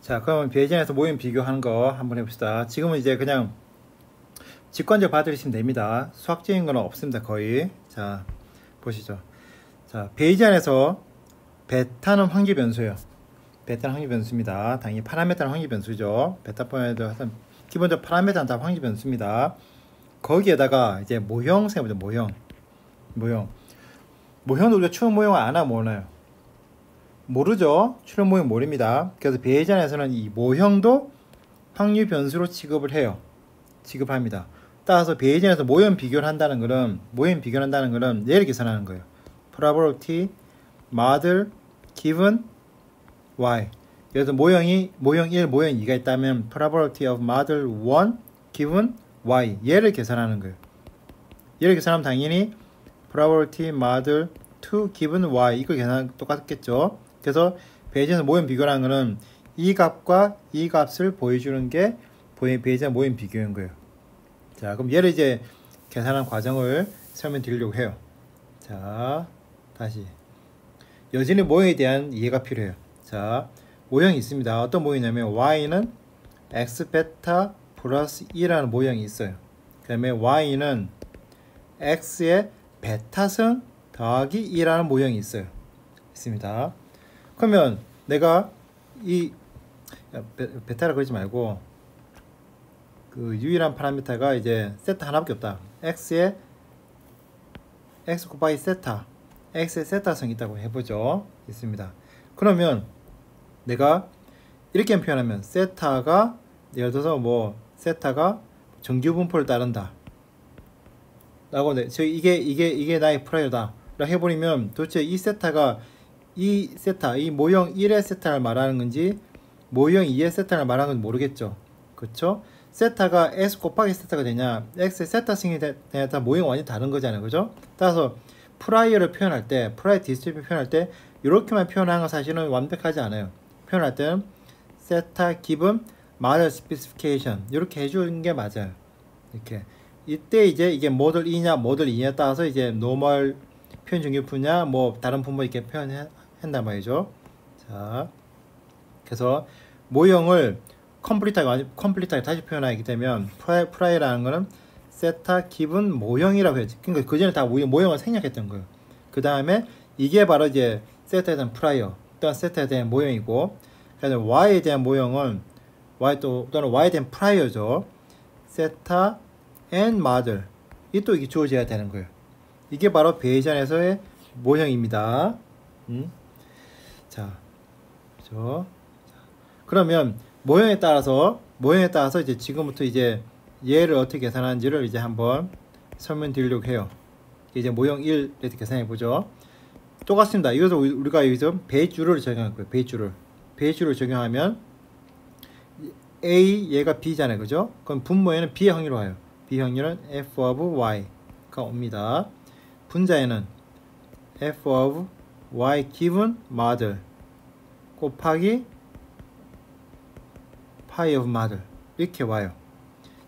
자, 그러면 베이징에서 모형 비교하는 거 한번 해봅시다. 지금은 이제 그냥 직관적으로 봐드리시면 됩니다. 수학적인 건 없습니다, 거의. 자, 보시죠. 자, 베이징에서 베타는 확률 변수예요. 베타는 확률 변수입니다. 당연히 파라메타는 확률 변수죠. 베타 포인트 기본적으로 파라메타는 다 확률 변수입니다. 거기에다가 이제 모형 생각해보죠. 모형도 우리가 추론 모형을 아나 모르나요? 모르죠. 추론 모형 모릅니다. 그래서 베이징에서는 이 모형도 확률 변수로 취급합니다. 따라서 베이징에서 모형 비교를 한다는 거는 얘를 계산하는 거예요. probability model given y. 그래서 모형 1, 모형 2가 있다면 probability of model 1 given y. 얘를 계산하는 거예요. 얘를 계산하면 당연히 probability model 2 given y. 이거 계산 똑같겠죠. 그래서 베이징에서 모형 비교라는 거는 이 값과 이 값을 보여주는 게 베이징 모형 비교인 거예요. 자, 그럼 얘를 이제 계산한 과정을 설명드리려고 해요. 자, 다시 여전히 모형에 대한 이해가 필요해요. 자, 모형이 있습니다. 어떤 모형이냐면 y는 x 베타 플러스 2라는 모형이 있어요. 그 다음에 y는 x의 베타승 더하기 2라는 모형이 있습니다. 그러면 내가 이 베타라 그러지 말고 그 유일한 파라미터가 이제 세타 하나밖에 없다. x 곱하기 세타, x의 세타성이 있다고 해보죠. 있습니다. 그러면 내가 이렇게 표현하면 세타가 예를 들어서 뭐 세타가 정규 분포를 따른다 라고 이게 나의 프라이어다 라고 해버리면 도대체 이 세타가 이 모형 1의 세타를 말하는 건지 모형 2의 세타를 말하는 건지 모르겠죠. 그쵸? 세타가 s 곱하기 세타가 되냐, x의 세타승이 되냐, 모형이 완전히 다른 거잖아요. 그죠? 따라서 프라이어를 표현할 때, 프라이어 디스트리뷰 표현할 때 이렇게만 표현하는 건 사실은 완벽하지 않아요. 표현할 때는 세타 기분 model specification 이렇게 해주는 게 맞아요. 이렇게 이때 이제 이게 모델 2냐 모델 2냐에 따라서 이제 노멀 표현 중립부냐 뭐 다른 분모 이렇게 표현한단 말이죠. 자, 그래서 모형을 컴플리트하게 다시 표현하게 되면 프라이라는 거는 세타 기분 모형이라고 해야지. 그러니까 그 전에 다 모형을 생략했던 거예요. 그 다음에 이게 바로 이제 세타에 대한 프라이어 또는 세타에 대한 모형이고, 그래서 y에 대한 모형은 또는 y에 대한 프라이어죠. 세타 and model 이게 또 이게 주어져야 되는 거예요. 이게 바로 베이징에서의 모형입니다. 자, 그렇죠? 그러면 모형에 따라서 이제 지금부터 이제 얘를 어떻게 계산하는지를 이제 한번 설명드리려고 해요. 이제 모형 1 이렇게 계산해 보죠. 똑같습니다. 이것을 우리가 여기서 배주를 적용할 거예요. 배주를 적용하면 A 얘가 B잖아요. 그죠? 그럼 분모에는 B의 확률로 와요. B 확률은 F of Y가 옵니다. 분자에는 F of Y given model 곱하기 파이 오브 model 이렇게 와요.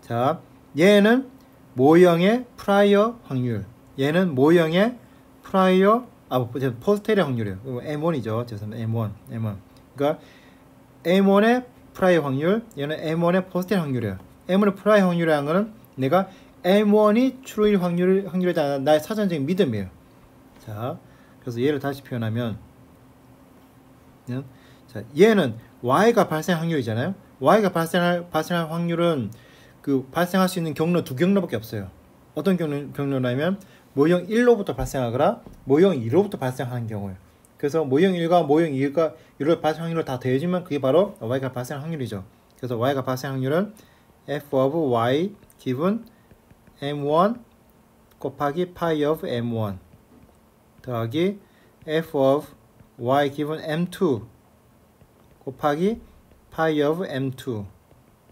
자, 얘는 모형의 프라이어 확률, 얘는 모형의 프라이어 포스테리어 확률이에요. M1이죠. 죄송합니다. M1. 그러니까 M1의 프라이어 확률, 얘는 M1의 포스테리어 확률이에요. M1의 프라이어 확률이라는 거는 내가 M1이 추론일 확률에 대한 나의 사전적인 믿음이에요. 자, 그래서 얘를 다시 표현하면, 자, 얘는 Y가 발생 확률이잖아요. Y가 발생할 확률은 발생할 수 있는 경로 두 경로밖에 없어요. 어떤 경로냐면 모형 1로부터 발생하거나 모형 2로부터 발생하는 경우예요. 그래서 모형 1과 모형 2로 발생 확률을 다 더해주면 그게 바로 Y가 발생 확률이죠. 그래서 Y가 발생 확률은 F of Y given M1 곱하기 파이 of M1 더하기 F of Y given M2 곱하기 파이 of M2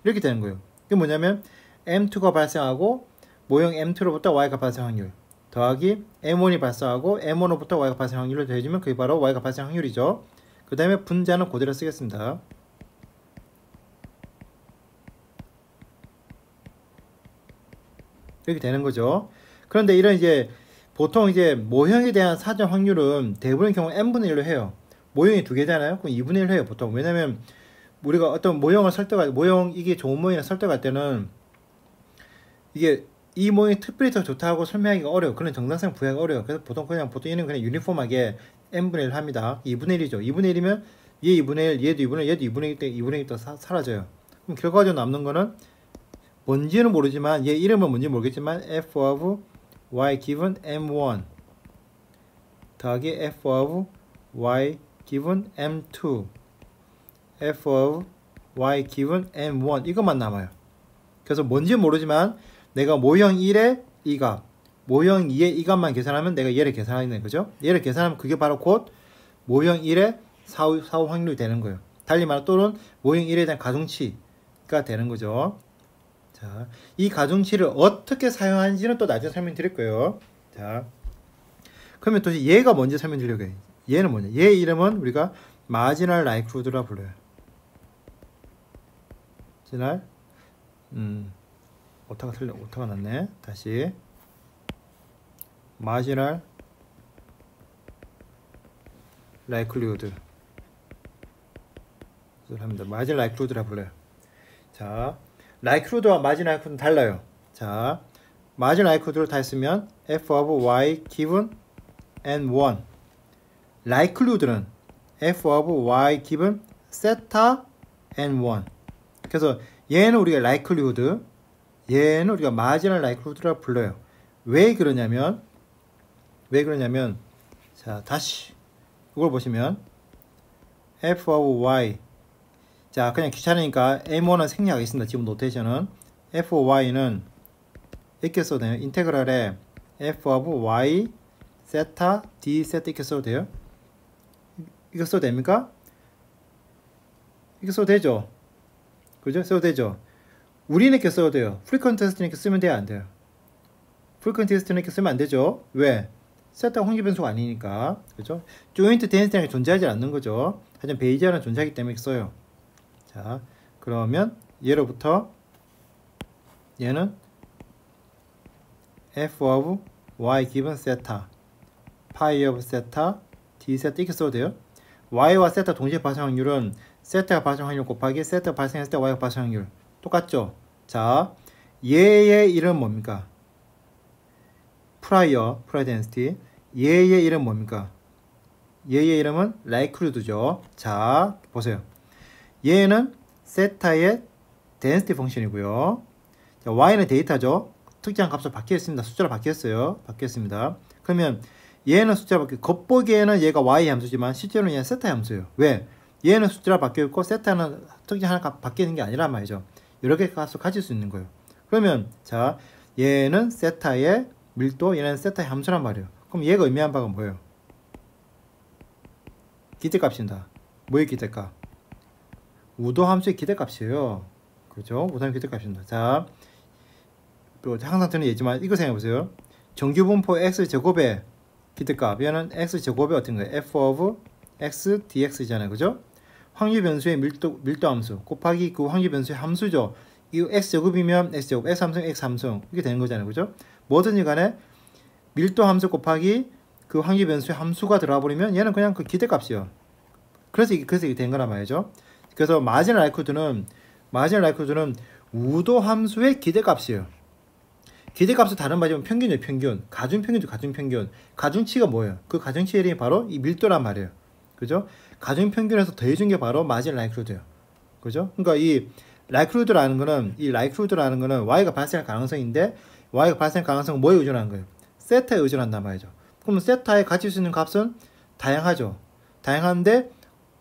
이렇게 되는 거예요. 이게 뭐냐면 M2가 발생하고 모형 M2로부터 Y가 발생 확률 더하기 M1이 발생하고 M1로부터 Y가 발생 확률을 더해주면 그게 바로 Y가 발생 확률이죠. 그 다음에 분자는 그대로 쓰겠습니다. 이렇게 되는 거죠. 그런데 이런 이제 보통 이제 모형에 대한 사전 확률은 대부분의 경우 n분의 1로 해요. 모형이 두 개잖아요. 그럼 2분의 1 해요. 보통. 왜냐면 우리가 어떤 모형을 설득할 모형 이게 좋은 모형을 설득할 때는 이게 이 모형이 특별히 더 좋다고 설명하기가 어려워. 그런 정당성 부여하기가 어려워. 그래서 보통 얘는 그냥 유니폼하게 n분의 1 합니다. 2분의 1이죠. 2분의 1이면 얘 2분의 1, 얘도 2분의 1, 얘도 2분의 1 때 2분의 1 또 사라져요. 그럼 결과적으로 남는 거는 뭔지는 모르지만 얘 이름은 뭔지 모르겠지만 f of y given m1 더하기 f of y given m2 f of y given m1 이것만 남아요. 그래서 뭔지 모르지만 내가 모형 1의 이 값, 모형 2의 이 값만 계산하면 내가 얘를 계산하는 거죠. 얘를 계산하면 그게 바로 곧 모형 1의 사후 확률이 되는 거예요. 달리 말하면 또는 모형 1에 대한 가중치가 되는 거죠. 자, 이 가중치를 어떻게 사용하는지는 또 나중에 설명드릴 거예요. 자, 그러면 또 얘가 뭔지 설명드리려고 해요. 얘는 뭐냐? 얘 이름은 우리가 마지널 라이크후드라 불러요. 마지널 오타가 났네. 다시 마지널 라이클리후드 합니다. 마지널 라이클리후드라 불러요. 자, 라이클리후드와 마지널 라이클리후드는 달라요. 자, 마지널 라이클리후드를 다 했으면 f of y given n1 라이클리후드는 f of y given 세타 n1 그래서 얘는 우리가 라이클리후드 얘는 우리가 마지널 라이클리후드라 불러요. 왜 그러냐면 자, 다시 이걸 보시면 f of y 자, 그냥 귀찮으니까 m1은 생략하겠습니다. 지금 노테이션은 f of y는 이렇게 써도 돼요. 인테그랄에 f of y 세타 d 세타 이렇게 써도 돼요. 이거 써도 됩니까? 이거 써도 되죠? 그죠? 써도 되죠? 우리는 이렇게 써도 돼요. 프리퀀트 테스트는 이렇게 쓰면 돼요? 안 돼요? 프리퀀트 테스트는 이렇게 쓰면 안 되죠? 왜? 세타가 확률 변수가 아니니까. 그죠? 조인트 데인시티가 존재하지 않는 거죠. 하지만 베이지어는 존재하기 때문에 써요. 자, 그러면 예로부터 얘는 f of y given 세타 pi of 세타 d 세타 이렇게 써도 돼요. y와 세타 동시에 발생 확률은 세타가 발생 확률 곱하기 세타가 발생했을 때 y가 발생 확률 똑같죠? 자, 얘의 이름 뭡니까? 프라이어 데인시티 얘의 이름 뭡니까? 얘의 이름은 라이클리후드죠. 자, 보세요. 얘는 세타의 데인시티 펑션이고요. 자, y는 데이터죠. 특정한 값으로 바뀌었습니다. 숫자로 바뀌었습니다. 그러면 얘는 숫자로 겉보기에는 얘가 y 함수지만 실제로는 얘는 세타 함수예요. 왜? 얘는 숫자로 바뀌었고 세타는 특정한 값 바뀌는 게 아니란 말이죠. 이렇게 값을 가질 수 있는 거예요. 그러면 자, 얘는 세타의 밀도, 얘는 세타의 함수란 말이에요. 그럼 얘가 의미하는 바가 뭐예요? 기대값입니다. 뭐의 기대값? 우도 함수의 기대값이에요. 그렇죠? 우도 기대값입니다. 자, 또 항상 드는 얘기지만 이거 생각해보세요. 정규분포 x제곱의 기대값, 얘는 x제곱의 어떤 거예요? f of x dx잖아요. 그죠? 확률 변수의 밀도 함수 곱하기 그 확률 변수의 함수죠. 이 x제곱이면 x제곱, x함수 이렇게 되는 거잖아요. 그죠? 뭐든지 간에 밀도 함수 곱하기 그 확률 변수의 함수가 들어가 버리면 얘는 그냥 그 기대값이에요. 그래서 이게 된 거란 말이죠. 그래서 마지널 라이클리후드는 우도 함수의 기대값이에요. 기대값을 다른 말이면 평균이에요. 평균. 가중평균. 가중치가 뭐예요? 그 가중치 이름이 바로 이 밀도란 말이에요. 그죠? 가중평균에서 더해준 게 바로 마지널 라이클리후드예요. 그죠? 그러니까 이 라이클리후드라는 거는 y가 발생할 가능성인데 y가 발생할 가능성은 뭐에 의존하는 거예요? 세타에 의존한단 말이죠. 그럼 세타에 가질 수 있는 값은 다양하죠. 다양한데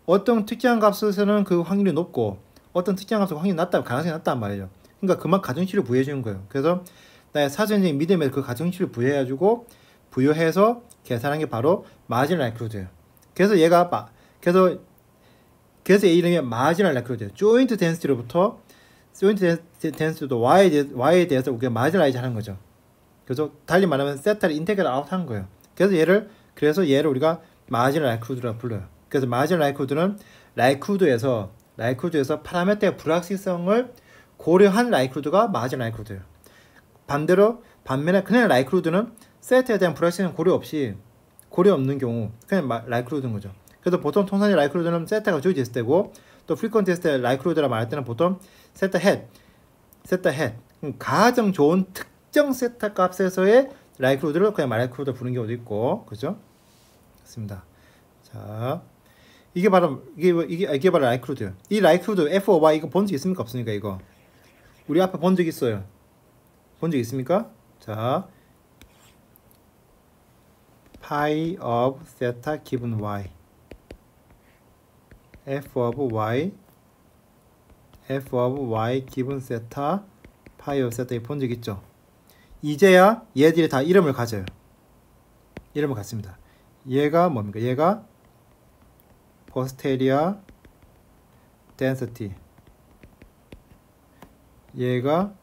어떤 특정한 값에서는 그 확률이 높고 어떤 특정한 값은 확률이 낮다, 가능성이 낮단 말이죠. 그러니까 그만 가중치를 부여해 주는 거예요. 그래서 나의 사전적인 믿음에 그 가중치를 부여해가지고 부여해서 계산한 게 바로 마지널 라이클리후드예요. 그래서 얘 이름이 마지널 라이클리후드예요. 조인트 덴시티로부터 조인트 덴시티도 y에 대해서 우리가 마지널라이즈 하는 거죠. 그래서 달리 말하면 세타를 인테그럴 아웃 한 거예요. 그래서 얘를 우리가 마지널 라이클리후드라고 불러요. 그래서 마지널 라이클리후드는 라이클리후드에서 파라미터의 불확실성을 고려한 라이클리후드가 마지널 라이클리후드예요. 반면에 그냥 라이클리후드는 세타에 대한 불확실성 고려 없는 경우 그냥 라이클리후드인 거죠. 그래서 보통 통상의 라이클리후드는 세타가 주어져 있을 때고 또 frequent test의 likelihood라 말할 때는 보통 set head, 가장 좋은 특정 세타 값에서의 likelihood를 그냥 likelihood 부르는 경우도 있고, 그죠? 좋습니다. 자, 이게 바로 likelihood. 이 likelihood f of y 이거 본 적 있습니까? 없습니까? 이거 우리 앞에 본 적 있어요. 본 적 있습니까? 자, pi of theta given y, f of y given theta, pi of theta 본 적 있죠? 이제야 얘들이 다 이름을 가져요. 이름을 갖습니다. 얘가 뭡니까? 얘가 posterior density, 얘가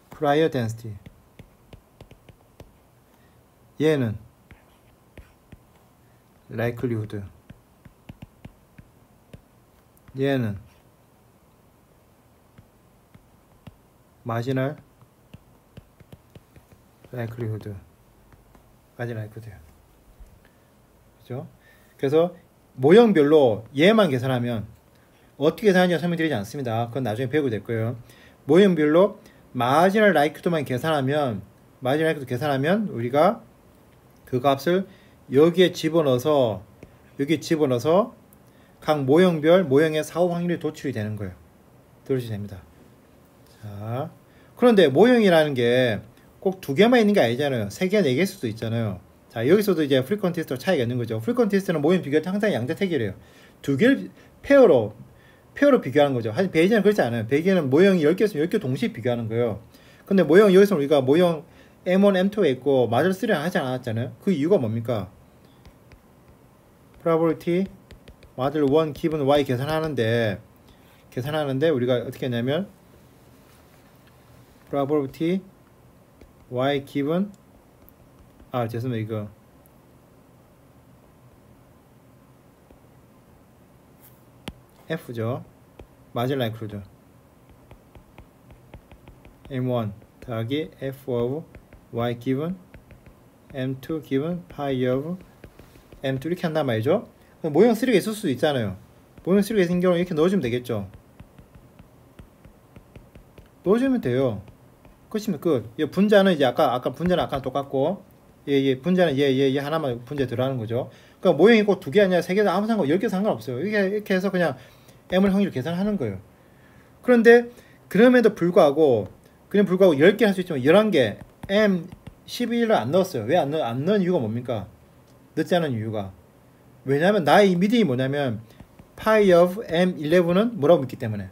prior density, 얘는 likelihood, 얘는 marginal likelihood, 그죠? 그래서 모형별로 얘만 계산하면 어떻게 계산하는지 설명드리지 않습니다. 그건 나중에 배우게 될 거예요. 모형별로 marginal likelihood만 계산하면 우리가 그 값을 여기에 집어넣어서 각 모형별 모형의 사후 확률이 도출이 되는 거예요. 도출이 됩니다. 자, 그런데 모형이라는 게 꼭 두 개만 있는 게 아니잖아요. 세 개, 네 개일 수도 있잖아요. 자, 여기서도 이제 frequent test와 차이가 있는 거죠. frequent test는 모형 비교할 때 항상 양자택일이에요. 두 개를 페어로 비교하는 거죠. 하지만 베이지는 그렇지 않아요. 베이지는 모형이 10개 있으면 10개 동시에 비교하는 거예요. 근데 모형 여기서 우리가 모형 M1, M2에 있고 마저 3를 하지 않았잖아요. 그 이유가 뭡니까? probability 마저 1 given y 계산하는데 우리가 어떻게 했냐면 probability y given 죄송해요. 이거 F죠. marginal likelihood M1 더하기 F of y given M2 given pi of M2 이렇게 한단 말이죠. 모형 3가 있을 수도 있잖아요. 모형 3가 있는 경우는 이렇게 넣어주면 되겠죠. 넣어주면 돼요. 끝이면 끝. 분자는 이제 아까 분자는 아까 똑같고, 분자는 얘 하나만 분자 들어가는 거죠. 그러니까 모형이 꼭 두 개 아니라 세 개도 아무 상관, 10개 상관없어요. 이렇게 해서 그냥 M을 확률 계산하는 거예요. 그런데 그럼에도 불구하고 10개 할 수 있지만 11개 M 11을 안 넣었어요. 왜 안 넣은 이유가 뭡니까? 넣지 않은 이유가, 왜냐면 나의 이 믿음이 뭐냐면 pi of M11은 뭐라고 믿기 때문에,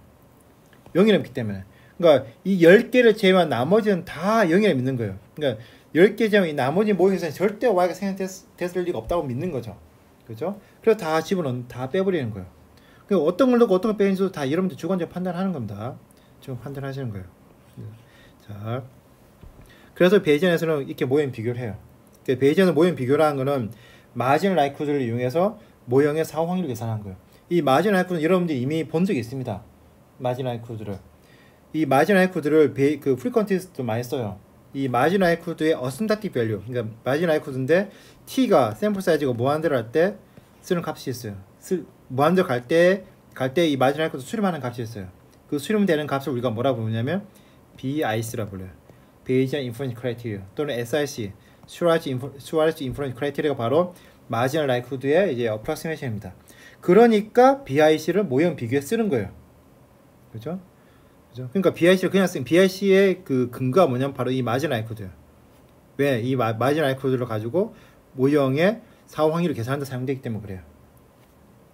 0이라고 믿기 때문에. 그러니까 이 10개를 제외한 나머지는 다 0이라고 믿는 거예요. 그러니까 10개 제외한 이 나머지 모형에서는 절대 y가 생성됐을 리가 없다고 믿는 거죠. 그죠? 그래서 다 다 빼버리는 거예요. 그러니까 어떤 걸 넣고 어떤 걸 빼는지도 다 여러분들 주관적으로 판단하는 겁니다. 지금 판단하시는 거예요. 자, 그래서 베이지안에서는 이렇게 모형 비교를 해요. 베이지안 모형 비교라는 거는 마지널 라이크들을 이용해서 모형의 사후 확률을 계산한 거예요. 이 마지널 라이크는 여러분들이 이미 본 적이 있습니다. 마지널 라이크들을. 이 마지널 라이크들을 그 프리퀀티스트도 많이 써요. 이 마지널 라이크드의 어슴다틱 밸류, 그러니까 마지널 라이크드인데 t가 샘플 사이즈가 무한대로 할 때 쓰는 값이 있어요. 무한대로 갈 때 이 마지널 라이크드 수렴하는 값이 있어요. 그 수렴되는 값을 우리가 뭐라고 부르냐면 BIC라고 불러요. 베이지안 인프루언스 크라이테리아 또는 SIC, 슈와르츠 인프루언스 크라이테리아가 바로 마지널 라이크드의 이제 어프락시메이션입니다. 그러니까 BIC를 모형 비교에 쓰는 거예요. 그렇죠? 그러니까 BIC를 그냥 쓴 BIC의 그 근거가 뭐냐면 바로 이 마지널 라이크드예요. 왜? 이 마지널 라이크드를 가지고 모형의 사후 확률을 계산하는 데 사용되기 때문에 그래요.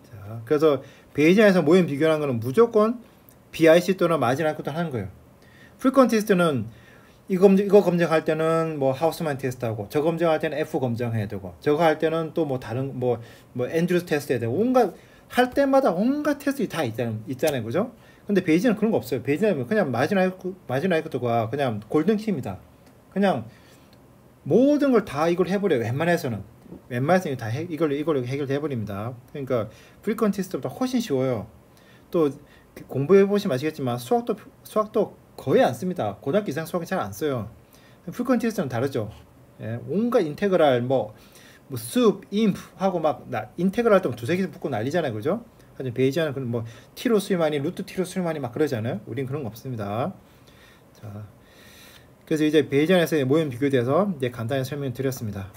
자, 그래서 베이지안에서 모형 비교하는 거는 무조건 BIC 또는 마지널 라이크드 하는 거예요. 프리퀀 테스트는 이거 검증할 때는 뭐 하우스만 테스트하고, 저거 검증할 때는 F 검증해야 되고, 저거 할 때는 또 뭐 다른 뭐 앤드루스 테스트 해야 되고, 온갖 할 때마다 온갖 테스트 다 있잖아요, 그죠? 근데 베이지는 그런 거 없어요. 베이지는 그냥 마지널 라이크드가 그냥 골든키입니다. 그냥 모든 걸 다 이걸 해버려요. 웬만해서는 다 이걸로 해결돼 버립니다. 그러니까 프리퀀 테스트보다 훨씬 쉬워요. 또 공부해 보시면 아시겠지만 수학도 거의 안 씁니다. 고등학교 이상 수학은 잘 안 써요. 프리퀀 테스트는 다르죠. 예, 온갖 인테그랄 뭐 뭐 sup, imp 하고 막 인테그랄 할 때 두세 개 붙고 난리잖아요, 그죠? 하여튼 베이지안은 그런 뭐 t로 수렴하니 루트 t로 수렴하니 막 그러잖아요. 우린 그런 거 없습니다. 자, 그래서 이제 베이지안에서의 모형 비교에 대해서 이제 간단히 설명드렸습니다.